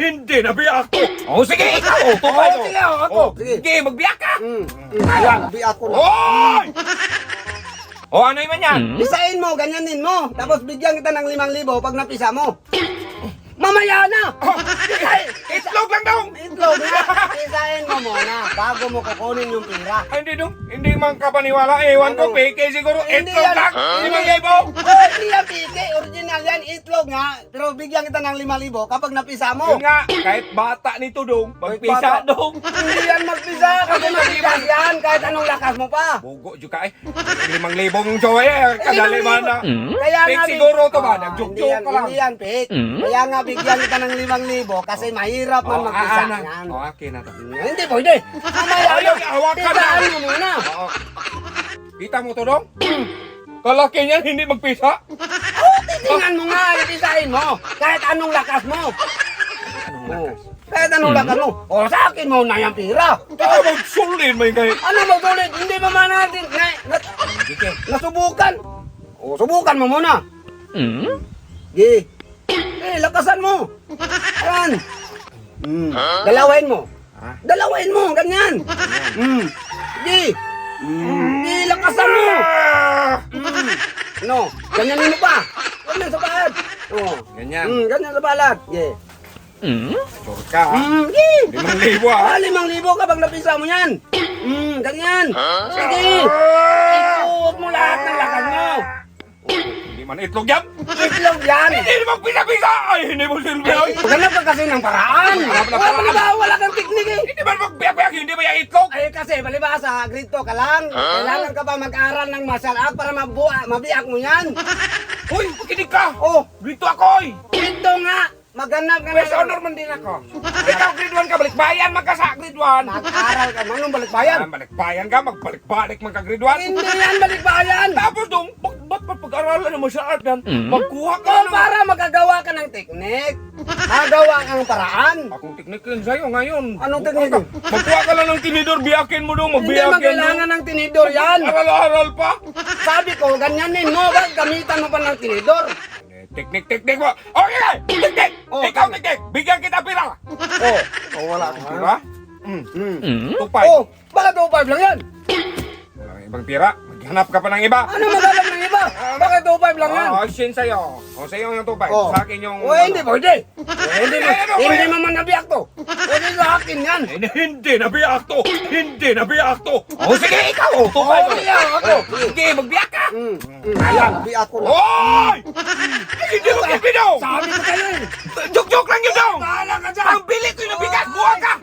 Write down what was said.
hindi, nabiyak ko. O sige, ikaw. Tupay ko. Sige, ako. Sige, magbiyak ka. Ayan, biyak ko na. Oy! O ano naman yan? Pisain mo, ganyanin mo. Tapos bigyan kita ng 5,000 pag napisa mo. Mamaya na! Itlog lang daw. Itlog na! Pisain mo muna bago mo kukunin yung pira. Ay, hindi dong. Hindi man ka paniwala. Ewan ko, Ano? peke siguro. Hindi Itlog yan. lang. Limang-libo. Oh, hindi yan pike. Original yan. Itlog nga. Pero bigyan kita ng 5,000 kapag napisa mo. Yun nga, kahit bata nito dong. Magpisa bata. dong. Hindi yan magpisa. Kasi matigas yan. Kahit anong lakas mo pa. Bugo juga eh. 5,000 joy eh. Kadali man na. Kaya Fake nga, siguro to ba? Hindi Nagjuk-juk yan, ka lang. hindi yan fake. Kaya nga bigyan kita ng 5,000 kasi mahirap man magpisa yan. O, akin na to. Hindi pwede. Mamaya Ayaw, na. hawakan na. Pisaan mo muna. Oo. Kita mo to dong? Kalaki niyan, hindi magpisa. Titingnan mo nga, ipisahin mo. Kahit anong lakas mo. Kahit anong lakas mo. O sa akin mo na yung pira. Kaya magsulin mo yung kayo. Ano magtulit? Hindi ba man natin nasubukan? O subukan mo muna. Gi. Lakasan mo. Yan. Dalawin mo. Ha? Dalawin mo, ganyan. Gi. Gi, lakasan mo. No, ganyanin mo pa. Ganyan sa balat. Oh. Ganyan. Ganyan sa balat. Gi. Sure ka ha? Gi. 5,000 ha? 5,000 kapag napisa mo yan. Ganyan. Sige. Ikot mo lahat ng lakas mo. Hindi man itlog yan. Itlog yan. Hindi naman pisa-pisa. Ay, hindi mo silbi. Ay. Ganap ka kasi ng paraan. Wala kang teknik eh. Hindi man magbiyak-biyak. Hindi ba yung itlog? Ay kasi balibasa, grade 2 ka lang. Kailangan ka pa mag-aral ng martial art para mabiyak mo yan. Uy, makinig ka. Oh, Dito ako eh. ito nga. Maghanap ka Best na. honor man din ako. Ikaw grade 1 ka, balikbayan man ka sa grade 1. Mag-aral ka. Manong balikbayan. Balikbayan ka, magbalik-balik man ka grade 1. Hindi yan balikbayan. Tapos dong, ba't pag-aralan mo sa art yan? Magkuha ka Oh, ng... para magagawa ka ng teknik. Magawa kang paraan. Akong teknik yun sa'yo ngayon. Anong teknik yun? Magkuha ka lang ng tinidor, biyakin mo dong, Hindi magbiyakin mo. magkailangan ng tinidor yan. Aral-aral pa. Sabi ko, ganyanin mo. Wag gamitan mo pa ng tinidor. Teknik mo. Okay, teknik. Oh, Ikaw teknik. Bigyan kita pira. Oh, wala akong Pira? Tupay. Oh, bakit 2.5 lang yan? Walang ibang pira. Maghanap ka pa ng iba. Ano magalang ng iba? Bakit 2.5 lang yan? Oh, sin sa'yo. O, sa'yo yung tupay. Oh. Sa akin yung... Oh, hindi pwede. Ano, Hindi naman nabiyak to. Pwede sa akin yan. Hindi nabiyak to. Hindi nabiyak to. O, sige, ikaw. Tupay Oh, mo. sige, ako. Sige, magbiyak ka. Ayan, nabiyak ko na. Hoy! Hindi mo kipido. Sabi ko sa'yo eh. Joke-joke lang yun daw. Bahala ka dyan. Ang bilik ko yung nabigat. Buha ka.